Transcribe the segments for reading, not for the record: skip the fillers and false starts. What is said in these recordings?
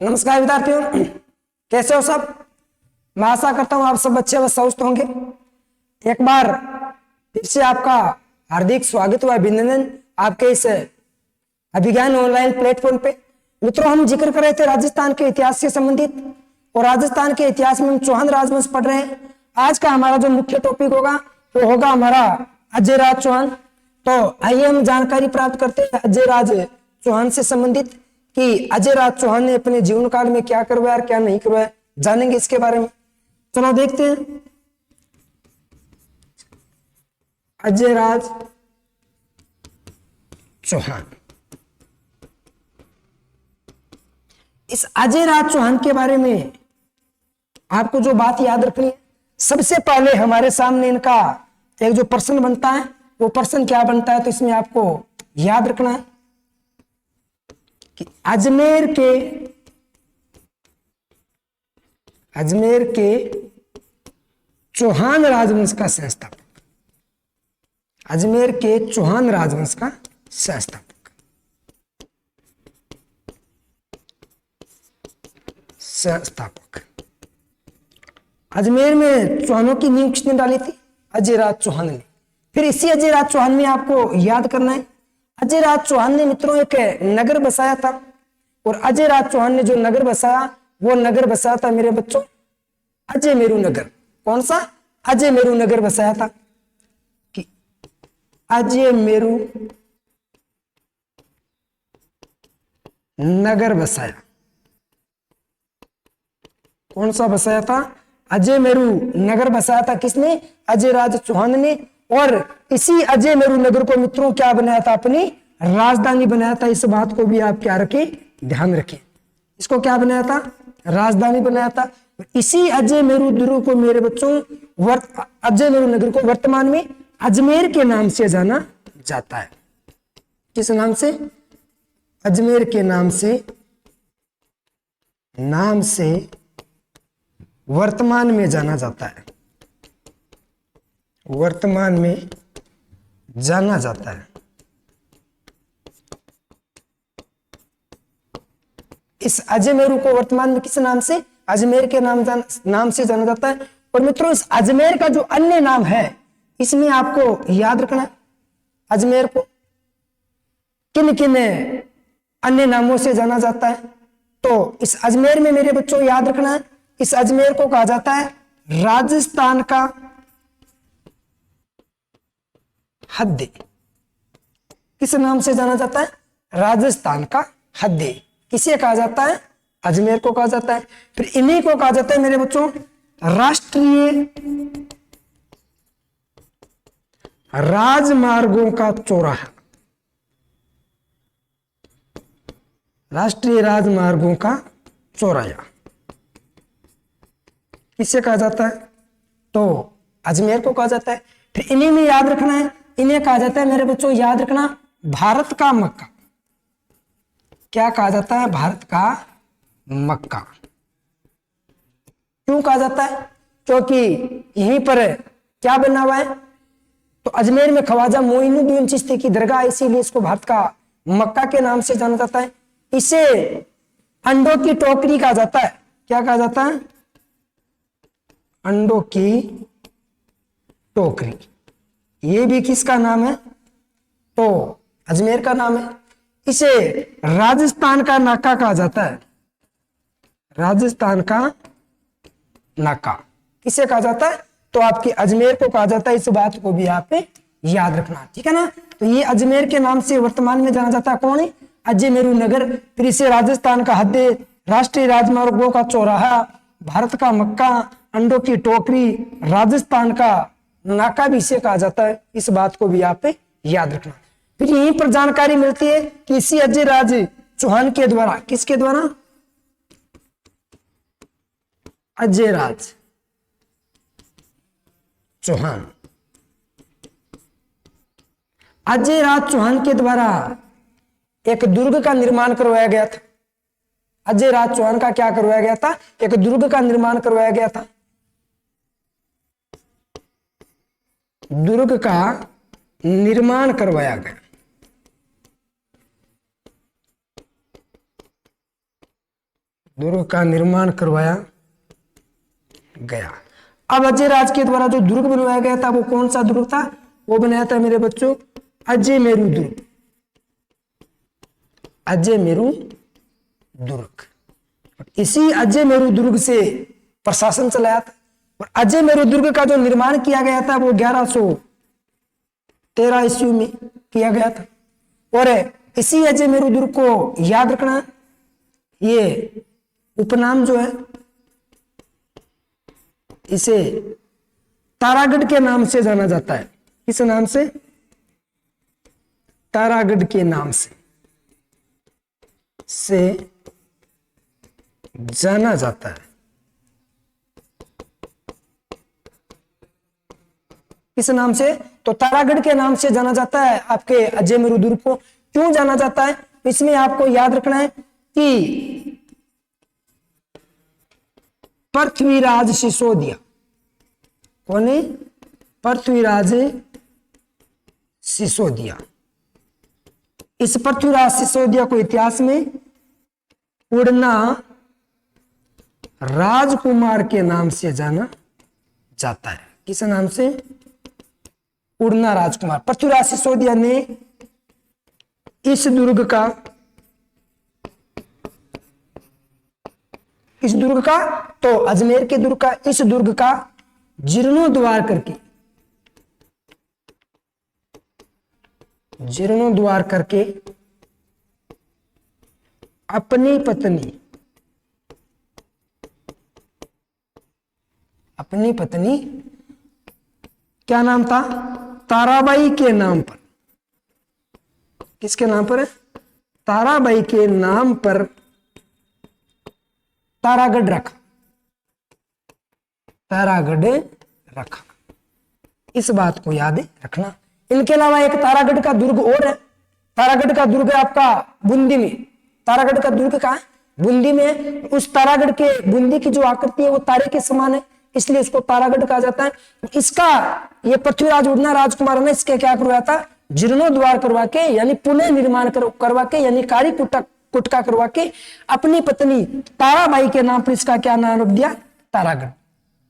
नमस्कार विद्यार्थियों, कैसे हो सब। मैं आशा करता हूं आप सब अच्छे व स्वस्थ होंगे। एक बार फिर से आपका हार्दिक स्वागत व अभिनंदन आपके इस अभिज्ञान ऑनलाइन प्लेटफॉर्म पे। मित्रों, हम जिक्र कर रहे थे राजस्थान के इतिहास से संबंधित, और राजस्थान के इतिहास में हम चौहान राजवंश पढ़ रहे हैं। आज का हमारा जो मुख्य टॉपिक होगा वो होगा हमारा अजयराज चौहान। तो आइए हम जानकारी प्राप्त करते हैं अजयराज चौहान से संबंधित कि अजयराज चौहान ने अपने जीवन काल में क्या करवाया और क्या नहीं करवाया, जानेंगे इसके बारे में। चलो देखते हैं। अजयराज चौहान, इस अजयराज चौहान के बारे में आपको जो बात याद रखनी है, सबसे पहले हमारे सामने इनका एक जो प्रश्न बनता है वो प्रश्न क्या बनता है, तो इसमें आपको याद रखना है कि अजमेर के चौहान राजवंश का संस्थापक, अजमेर के चौहान राजवंश का संस्थापक अजमेर में चौहानों की नींव किसने डाली थी? अजयराज चौहान ने। फिर इसी अजयराज चौहान में आपको याद करना है, अजयराज चौहान ने मित्रों एक नगर बसाया था, और अजयराज चौहान ने जो नगर बसाया वो नगर बसाया था मेरे बच्चों अजयमेरु नगर। कौन सा? अजयमेरु नगर बसाया था कि अजयमेरु नगर बसाया। कौन सा बसाया था? अजयमेरु नगर बसाया था। किसने? अजयराज चौहान ने। और इसी अजयमेरु नगर को मित्रों क्या बनाया था? अपनी राजधानी बनाया था। इस बात को भी आप क्या रखें, ध्यान रखें। इसको क्या बनाया था? राजधानी बनाया था। इसी अजयमेरु नगर को मेरे बच्चों अजयमेरु नगर को वर्तमान में अजमेर के नाम से जाना जाता है। किस नाम से? अजमेर के नाम से वर्तमान में जाना जाता है। वर्तमान में जाना जाता है। इस अजमेरु को वर्तमान में किस नाम से? अजमेर के नाम से जाना जाता है। और मित्रों, इस अजमेर का जो अन्य नाम है इसमें आपको याद रखना है, अजमेर को किन किन अन्य नामों से जाना जाता है। तो इस अजमेर में मेरे बच्चों याद रखना है, इस अजमेर को कहा जाता है राजस्थान का हद्दी। किस नाम से जाना जाता है? राजस्थान का हद्दी। किसे कहा जाता है? अजमेर को कहा जाता है। फिर इन्हीं को कहा जाता है मेरे बच्चों राष्ट्रीय राजमार्गों का चौराहा। राष्ट्रीय राजमार्गों का चौराहा किसे कहा जाता है? तो अजमेर को कहा जाता है। फिर इन्हीं में याद रखना है, इन्हें कहा जाता है मेरे बच्चों, याद रखना, भारत का मक्का। क्या कहा जाता है? भारत का मक्का। क्यों कहा जाता है? क्योंकि यहीं पर क्या बना हुआ है? तो अजमेर में ख्वाजा मोइनुद्दीन चिश्ती की दरगाह, इसीलिए इसको भारत का मक्का के नाम से जाना जाता है। इसे अंडों की टोकरी कहा जाता है। क्या कहा जाता है? अंडों की टोकरी। ये भी किसका नाम है? तो अजमेर का नाम है। इसे राजस्थान का नाका कहा जाता है। राजस्थान का नाका किसे कहा जाता है? तो आपके अजमेर को कहा जाता है। इस बात को भी आप याद रखना, ठीक है ना। तो ये अजमेर के नाम से वर्तमान में जाना जाता है। कौन है? अजयमेरु नगर। फिर इसे राजस्थान का हद्दे, राष्ट्रीय राजमार्गों का चौराहा, भारत का मक्का, अंडों की टोकरी, राजस्थान का नाका भी इसे कहा जाता है। इस बात को भी आप याद रखना। फिर यहीं पर जानकारी मिलती है कि इसी अजयराज चौहान के द्वारा, किसके द्वारा? अजयराज चौहान, अजयराज चौहान के द्वारा एक दुर्ग का निर्माण करवाया गया था। अजयराज चौहान का क्या करवाया गया था? एक दुर्ग का निर्माण करवाया गया था। दुर्ग का निर्माण करवाया गया। दुर्ग का निर्माण करवाया गया। अब अजय राज के द्वारा जो दुर्ग बनवाया गया था वो कौन सा दुर्ग था? वो बनाया था मेरे बच्चों अजय मेरू दुर्ग। अजय मेरू दुर्ग। इसी अजय मेरू दुर्ग से प्रशासन चलाया था। और अजय मेरू दुर्ग का जो निर्माण किया गया था वो 1113 ईस्वी में किया गया था। और इसी अजय मेरू दुर्ग को याद रखना, ये उपनाम जो है इसे तारागढ़ के नाम से जाना जाता है। किस नाम से? तारागढ़ के नाम से जाना जाता है। किस नाम से? तो तारागढ़ के नाम से जाना जाता है आपके अजय मेरू दुर्ग को। क्यों जाना जाता है? इसमें आपको याद रखना है कि पृथ्वीराज सिसोदिया, कौन है? पृथ्वीराज सिसोदिया। इस पृथ्वीराज सिसोदिया को इतिहास में उड़ना राजकुमार के नाम से जाना जाता है। किस नाम से? उड़ना राजकुमार। पृथ्वीराज सिसोदिया ने इस दुर्ग का तो अजमेर के दुर्ग का, इस दुर्ग का जीर्णोद्वार करके अपनी पत्नी क्या नाम था? ताराबाई के नाम पर। किसके नाम पर है? ताराबाई के नाम पर तारागढ़ रखा। इस बात को याद रखना। इनके अलावा एक तारागढ़ का दुर्ग और है। तारागढ़ का दुर्ग है आपका बूंदी में। तारागढ़ का दुर्ग कहाँ है? बूंदी में। उस तारागढ़ के बूंदी की जो आकृति है वो तारे के समान है, इसलिए इसको तारागढ़ कहा जाता है। इसका ये पृथ्वीराज उड़ना राजकुमार ने इसके क्या करवाया था? जीर्णोद्वार करवा के, यानी पुनः निर्माण करवा के, यानी कारी कुटका करवा के अपनी पत्नी ताराबाई के नाम पर इसका क्या नाम रख दिया? तारागढ़।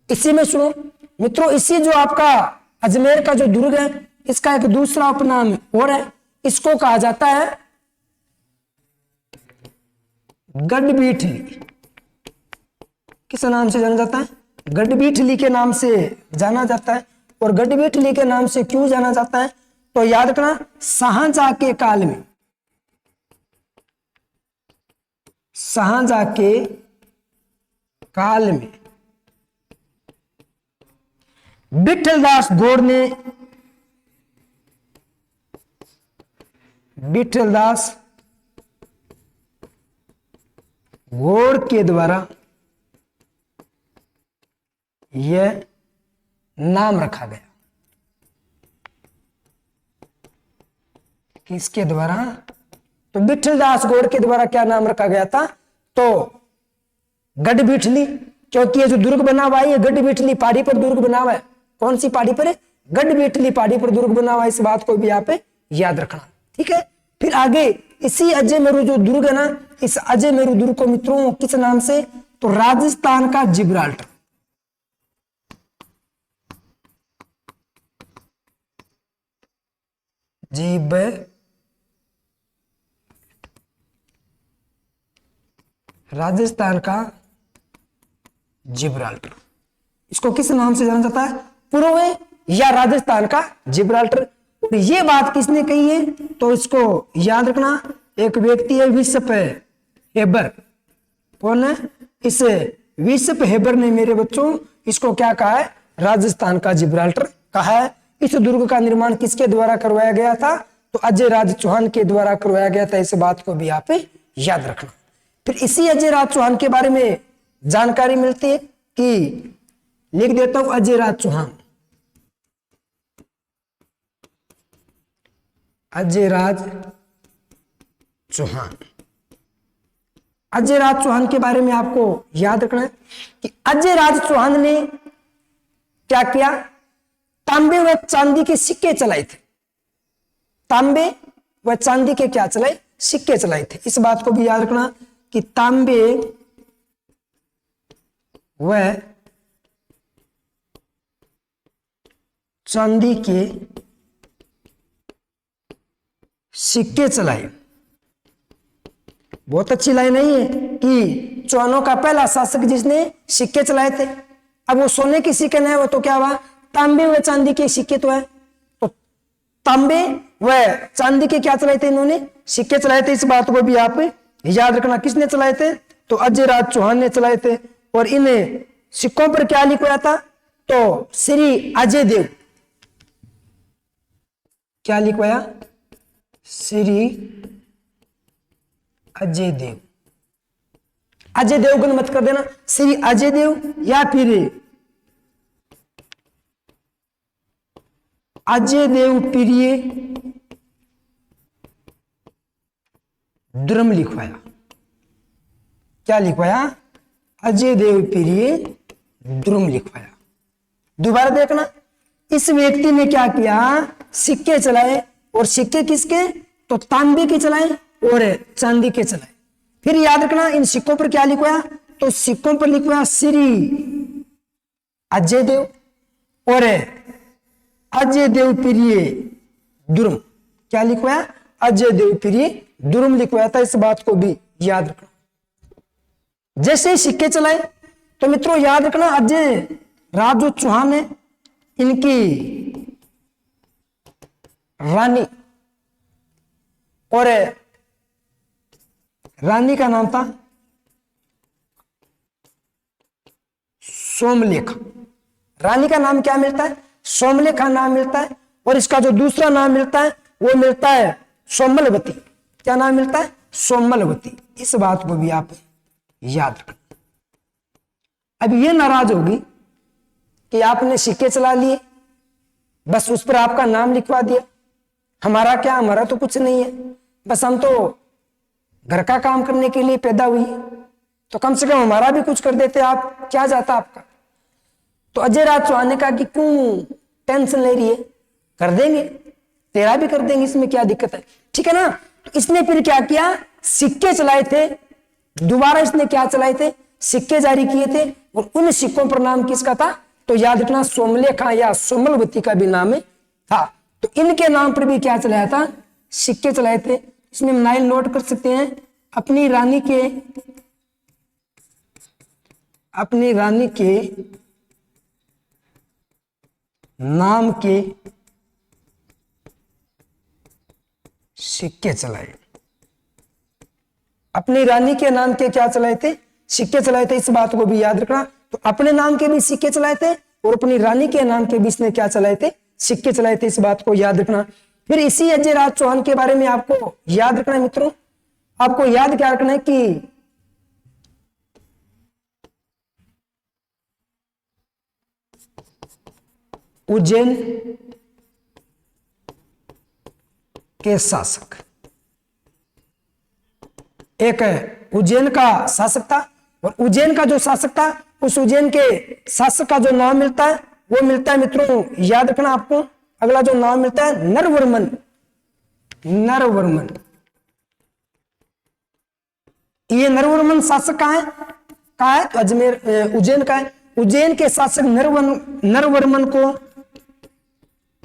इसी में सुनो मित्रों, इसी जो आपका अजमेर का जो दुर्ग है इसका एक दूसरा उपनाम और है। इसको कहा जाता है गढ़बीठली। किस नाम से जाना जाता है? गढ़बीठली के नाम से जाना जाता है। और गढ़बीठली के नाम से क्यों जाना जाता है? तो याद रखना, शाहजहां के काल में विठलदास घोड़ के द्वारा यह नाम रखा गया। किसके द्वारा? तो विठलदास घोड़ के द्वारा क्या नाम रखा गया था? तो गढ़बीठली। क्योंकि ये जो दुर्ग बना हुआ है ये गढ़बीठली पहाड़ी पर दुर्ग बना हुआ है। कौन सी पहाड़ी पर है? गढ़बीठली पहाड़ी पर दुर्ग बना हुआ है। इस बात को भी आप याद रखना, ठीक है। फिर आगे इसी अजय मेरू जो दुर्ग है ना, इस अजय मेरू दुर्ग को मित्रों किस नाम से? तो राजस्थान का जिब्राल्टर। राजस्थान का जिब्राल्टर। इसको किस नाम से जाना जाता है? पूर्व या राजस्थान का जिब्राल्टर। और ये बात किसने कही है? तो इसको याद रखना, एक व्यक्ति है विस्प हेबर। कौन है? इस विस्प हेबर ने मेरे बच्चों इसको क्या कहा है? राजस्थान का जिब्राल्टर कहा है। इस दुर्ग का निर्माण किसके द्वारा करवाया गया था? तो अजय राज चौहान के द्वारा करवाया गया था। इस बात को भी आप याद रखना। फिर इसी अजय राज चौहान के बारे में जानकारी मिलती है कि लिख देता हूं, अजय राज चौहान। अजय राज चौहान। अजय राज चौहान के बारे में आपको याद रखना है कि अजय राज चौहान ने क्या किया? तांबे व चांदी के सिक्के चलाए थे। तांबे व चांदी के क्या चलाए? सिक्के चलाए थे। इस बात को भी याद रखना कि तांबे वह चांदी के सिक्के चलाए। बहुत अच्छी लाइन नहीं है कि चौहानों का पहला शासक जिसने सिक्के चलाए थे। अब वो सोने के सिक्के नहीं, वो तो क्या हुआ, तांबे व चांदी के सिक्के तो है। तो तांबे व चांदी के क्या चलाए थे इन्होंने, सिक्के चलाए थे। इस बात को भी आप याद रखना, किसने चलाए थे, तो अजय राज चौहान ने चलाए थे। और इन सिक्कों पर क्या लिखवाया था, तो श्री अजय देव, क्या लिखवाया, श्री अजय देव। अजय देवगन मत कर देना, श्री अजय देव या फिर अजय देव प्रिय द्रुम लिखवाया। क्या लिखवाया, अजय देव प्रिय द्रुम लिखवाया। दोबारा देखना, इस व्यक्ति ने क्या किया, सिक्के चलाए। और सिक्के किसके, तो तांबे के चलाए और चांदी के चलाए। फिर याद रखना इन सिक्कों पर क्या लिखवाया, तो सिक्कों पर लिखवाया श्री अजय देव और अजय देव प्रिय द्रुम। क्या लिखवाया, अजय देव प्रिय द्रुम लिखवाया था। इस बात को भी याद रखना। जैसे ही सिक्के चलाए तो मित्रों याद रखना, अजय राज जो चौहान है, इनकी रानी, और रानी का नाम था सोमलेखा। रानी का नाम क्या मिलता है, सोमलेखा नाम मिलता है। और इसका जो दूसरा नाम मिलता है वो मिलता है सोमलवती। क्या नाम मिलता है, सोमलवती। इस बात को भी आप याद रखना। अब ये नाराज होगी कि आपने सिक्के चला लिए, बस उस पर आपका नाम लिखवा दिया। हमारा क्या, हमारा तो कुछ नहीं है, बस हम तो घर का काम करने के लिए पैदा हुई है, तो कम से कम हमारा भी कुछ कर देते आप, क्या जाता आपका। तो अजय राज चौहान ने कहा कि क्यों टेंशन ले रही है, कर देंगे, तेरा भी कर देंगे, इसमें क्या दिक्कत है, ठीक है ना। तो इसने फिर क्या किया, सिक्के चलाए थे। दोबारा इसने क्या चलाए थे, सिक्के जारी किए थे। और उन सिक्कों पर नाम किसका था, तो याद रखना सोमलेखा या सोमलवती का भी नाम था। तो इनके नाम पर भी क्या चलाया था, सिक्के चलाए थे। इसमें नाइल नोट कर सकते हैं, अपनी रानी के नाम के सिक्के चलाए। अपनी रानी के नाम के क्या चलाए थे, सिक्के चलाए थे। इस बात को भी याद रखना। तो अपने नाम के भी सिक्के चलाए थे और अपनी रानी के नाम के भी इसने क्या चलाए थे, सिक्के चलाए थे। इस बात को याद रखना। फिर इसी अजय राज चौहान के बारे में आपको याद रखना है मित्रों। आपको याद क्या रखना है कि उज्जैन के शासक, एक उज्जैन का शासक था। और उज्जैन का जो शासक था, उस उज्जैन के शासक का जो नाम मिलता है वो मिलता है मित्रों, याद रखना आपको, अगला जो नाम मिलता है नरवर्मन। नरवर्मन, ये नरवर्मन शासक कहाँ है, तो अजमेर, उज्जैन का है। उज्जैन के शासक नरवर्मन को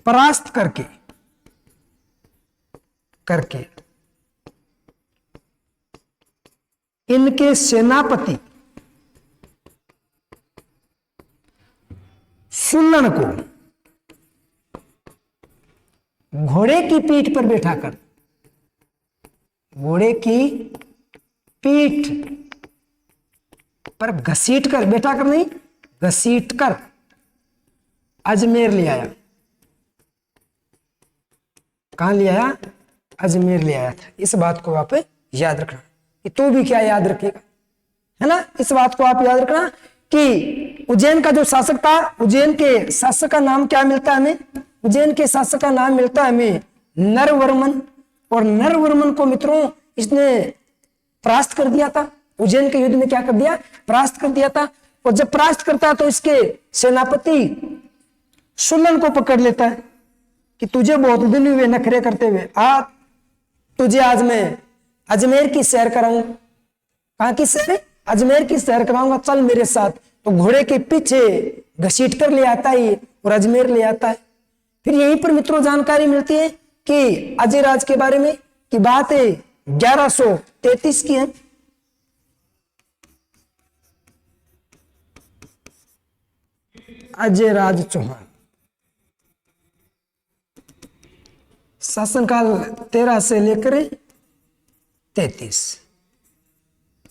परास्त करके इनके सेनापति सुल्लन को घोड़े की पीठ पर बैठाकर, घोड़े की पीठ पर घसीट कर, बैठाकर नहीं घसीट कर अजमेर ले आया। कहां ले आया, अजमेर ले आया था। इस बात को आप याद रखना कि तू भी क्या याद रखेगा, है ना। इस बात को आप याद रखना कि उज्जैन का जो शासक था, उज्जैन के शासक का नाम क्या मिलता है हमें, उज्जैन के शासक का नाम मिलता है हमें नरवर्मन। और नरवर्मन को मित्रों इसने परास्त कर दिया था। उज्जैन के युद्ध में क्या कर दिया, परास्त कर दिया था। और जब परास्त करता है तो इसके सेनापति सुल्लन को पकड़ लेता है कि तुझे बहुत दिन हुए नखरे करते हुए, तुझे आज मैं अजमेर की सैर कराऊंगा। कहां की सैर, अजमेर की सैर कराऊंगा, चल मेरे साथ। तो घोड़े के पीछे घसीट कर ले आता है और अजमेर ले आता है। फिर यहीं पर मित्रों जानकारी मिलती है कि अजय राज के बारे में कि बात है 1133 की है। अजय राज चौहान शासनकाल 13 से लेकर 33,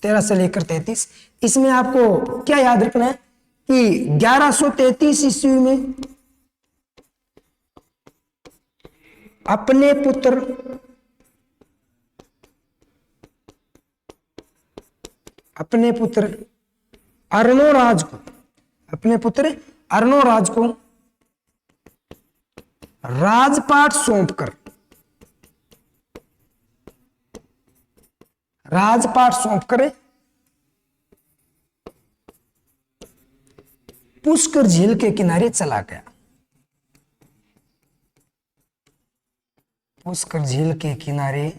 13 से लेकर 33। इसमें आपको क्या याद रखना है कि 1133 ईस्वी में अपने पुत्र अर्णोराज को, अपने पुत्र अर्णोराज को राजपाट सौंपकर पुष्कर झील के किनारे चला गया। पुष्कर झील के किनारे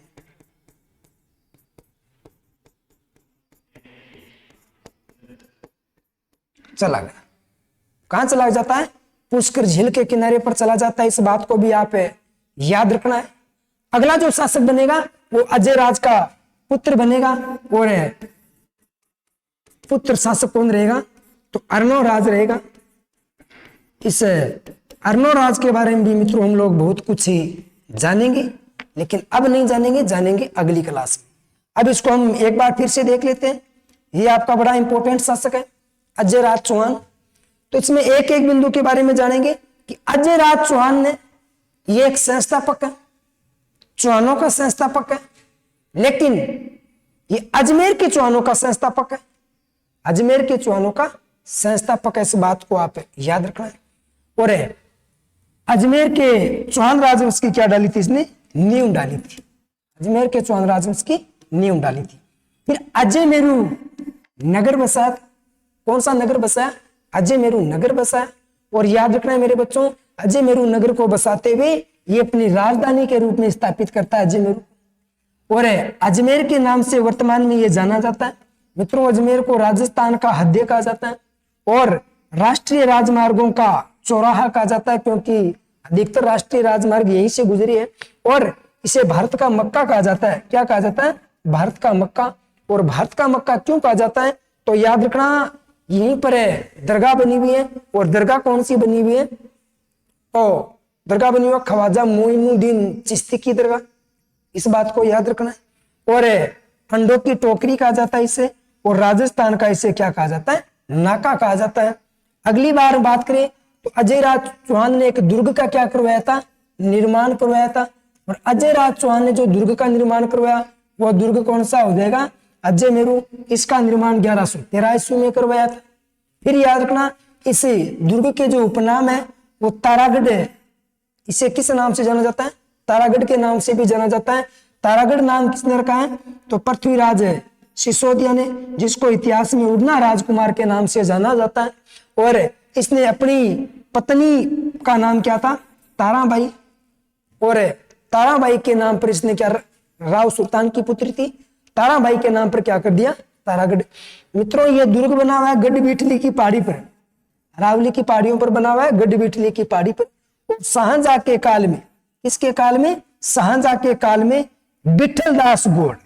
चला गया। कहां चला जाता है? पुष्कर झील के किनारे पर चला जाता है। इस बात को भी आप याद रखना है। अगला जो शासक बनेगा वो अजय राज का पुत्र बनेगा और पुत्र शासक कौन रहेगा? तो अर्णोराज रहेगा। इस अर्णोराज के बारे में भी मित्रों हम लोग बहुत कुछ ही जानेंगे, लेकिन अब नहीं जानेंगे, जानेंगे अगली क्लास में। अब इसको हम एक बार फिर से देख लेते हैं। ये आपका बड़ा इंपॉर्टेंट शासक है अजय राज चौहान। तो इसमें एक एक बिंदु के बारे में जानेंगे कि अजय राज चौहान ने ये एक संस्थापक है, चौहानों का संस्थापक है, लेकिन ये अजमेर के चौहानों का संस्थापक है, अजमेर के चौहानों का संस्थापक है। इस बात को आप याद रखना है। और अजमेर के चौहान राजवंश की क्या डाली थी? इसने नींव डाली थी। अजमेर के चौहान राजवंश की नींव डाली थी। फिर अजय मेरू नगर बसाया। कौन सा नगर बसाया? अजय मेरू नगर बसाया। और याद रखना है मेरे बच्चों, अजय मेरू नगर को बसाते हुए ये अपनी राजधानी के रूप में स्थापित करता है अजय मेरू। और अजमेर के नाम से वर्तमान में ये जाना जाता है। मित्रों, अजमेर को राजस्थान का हृदय कहा जाता है और राष्ट्रीय राजमार्गों का चौराहा कहा जाता है, क्योंकि अधिकतर राष्ट्रीय राजमार्ग यहीं से गुजरी है। और इसे भारत का मक्का कहा जाता है। क्या कहा जाता है? भारत का मक्का। और भारत का मक्का क्यों कहा जाता है? तो याद रखना, यहीं पर दरगाह बनी हुई है। और दरगाह कौन सी बनी हुई है? तो दरगाह बनी हुई है ख्वाजा मोइनुद्दीन चिश्ती की दरगाह। इस बात को याद रखना है। और अंडों की टोकरी कहा जाता है इसे। और राजस्थान का इसे क्या कहा जाता है? नाका कहा जाता है। अगली बार बात करें तो अजय राज चौहान ने एक दुर्ग का क्या करवाया था? निर्माण करवाया था। और अजय राज चौहान ने जो दुर्ग का निर्माण करवाया वो दुर्ग कौन सा हो जाएगा? अजय मेरू। इसका निर्माण 1113 ईस्वी में करवाया था। फिर याद रखना, इस दुर्ग के जो उपनाम है वो तारागढ़ है। इसे किस नाम से जाना जाता है? तारागढ़ के नाम से भी जाना जाता है। तारागढ़ नाम किसने रखा है? तो पृथ्वीराज सिसोदिया ने, जिसको इतिहास में उड़ना राजकुमार के नाम से जाना जाता है। और इसने अपनी पत्नी का नाम क्या था? ताराबाई। और ताराबाई के नाम पर इसने क्या, राव सुल्तान की पुत्री थी, ताराबाई के नाम पर क्या कर दिया? तारागढ़। मित्रों, यह दुर्ग बना हुआ है गढ़बीठली की पहाड़ी पर, अरावली की पहाड़ियों पर बना हुआ है, गढ़बीठली की पहाड़ी पर। शाहजहां के काल में, किसके काल में? शाहजहां के काल में विठलदास गौड़,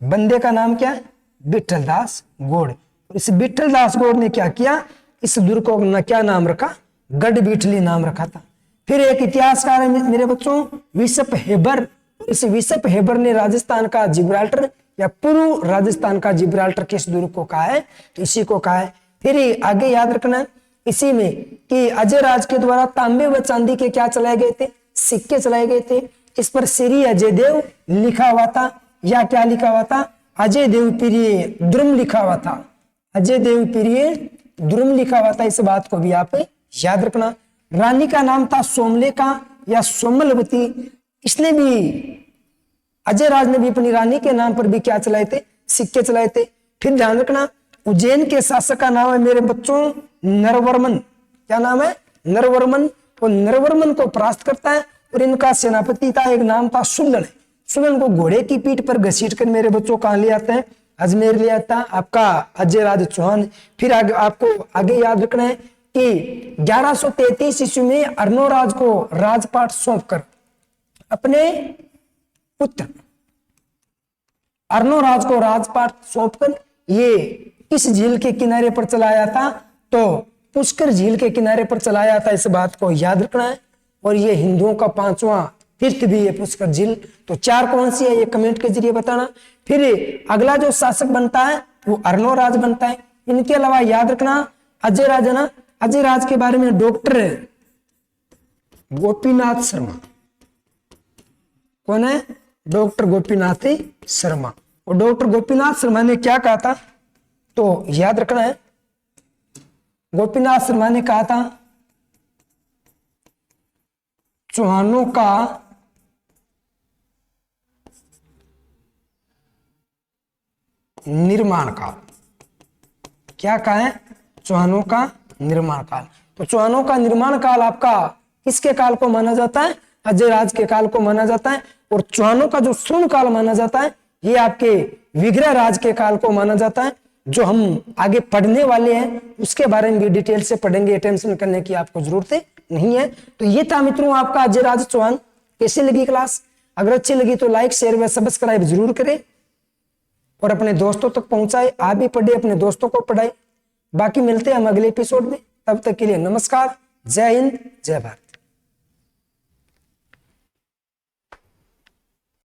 बंदे का नाम क्या है? विठलदास गौड़। इस विठलदास गौड़ ने क्या किया? इस दुर्ग को क्या नाम रखा? गढ़बीठली नाम रखा था। फिर एक इतिहासकार है मेरे बच्चों, विशप हेबर। इस विशप हेबर ने राजस्थान का जिब्राल्टर या पूर्व राजस्थान का जिब्राल्टर किस दुर्ग को कहा है? तो इसी को कहा है। फिर आगे याद रखना इसी में कि अजय राज के द्वारा तांबे व चांदी के क्या चलाए गए थे? सिक्के चलाए गए थे। इस पर श्री अजय देव लिखा हुआ था, या क्या लिखा हुआ था? अजय देव प्रिय द्रुम लिखा हुआ था। अजय देव प्रिय द्रुम लिखा हुआ था। इस बात को भी आप याद रखना। रानी का नाम था सोमलेखा या सोमलवती। इसने भी, अजय राज ने भी अपनी रानी के नाम पर भी क्या चलाए थे? सिक्के चलाए थे। फिर ध्यान रखना, उज्जैन के शासक का नाम है मेरे बच्चों नरवर्मन। क्या नाम है? नरवर्मन। और नरवर्मन को परास्त करता है। और इनका सेनापति था, एक नाम था सुलन। सुलन को घोड़े की पीठ पर घसीट कर मेरे बच्चों कहां ले आते हैं? अजमेर लिया था आपका अजय राज चौहान। फिर आगे आपको आगे याद रखना है कि 1133 ईस्वी में अर्नोराज को राजपाट सौंपकर अपने पुत्र अर्नोराज को राजपाट सौंपकर ये किस झील के किनारे पर चलाया था? तो पुष्कर झील के किनारे पर चलाया था, इस बात को याद रखना है। और ये हिंदुओं का 5वां तीर्थ भी है पुष्कर झील। तो 4 कौन सी है ये कमेंट के जरिए बताना। फिर अगला जो शासक बनता है वो अर्नोराज बनता है। इनके अलावा याद रखना अजय राज है ना, अजय राज के बारे में डॉक्टर गोपीनाथ शर्मा, कौन है? डॉक्टर गोपीनाथ शर्मा। और डॉक्टर गोपीनाथ शर्मा ने क्या कहा था? तो याद रखना है, गोपीनाथ शर्मा ने कहा था चौहानों का निर्माण काल। क्या कहा है? चौहानों का निर्माण काल। तो चौहानों का निर्माण काल आपका किसके काल को माना जाता है? अजय राज के काल को माना जाता है। और चौहानों का जो स्वर्ण काल माना जाता है ये आपके विग्रह राज के काल को माना जाता है। जो हम आगे पढ़ने वाले हैं उसके बारे में भी डिटेल से पढ़ेंगे, टेंशन करने की आपको जरूरत नहीं है। तो ये था मित्रों आपका अजय राज चौहान। कैसी लगी क्लास? अगर अच्छी लगी तो लाइक शेयर व सब्सक्राइब जरूर करें और अपने दोस्तों तक पहुंचाए। आप भी पढ़े, अपने दोस्तों को पढ़ाए। बाकी मिलते हैं हम अगले एपिसोड में, तब तक के लिए नमस्कार, जय हिंद, जय भारत।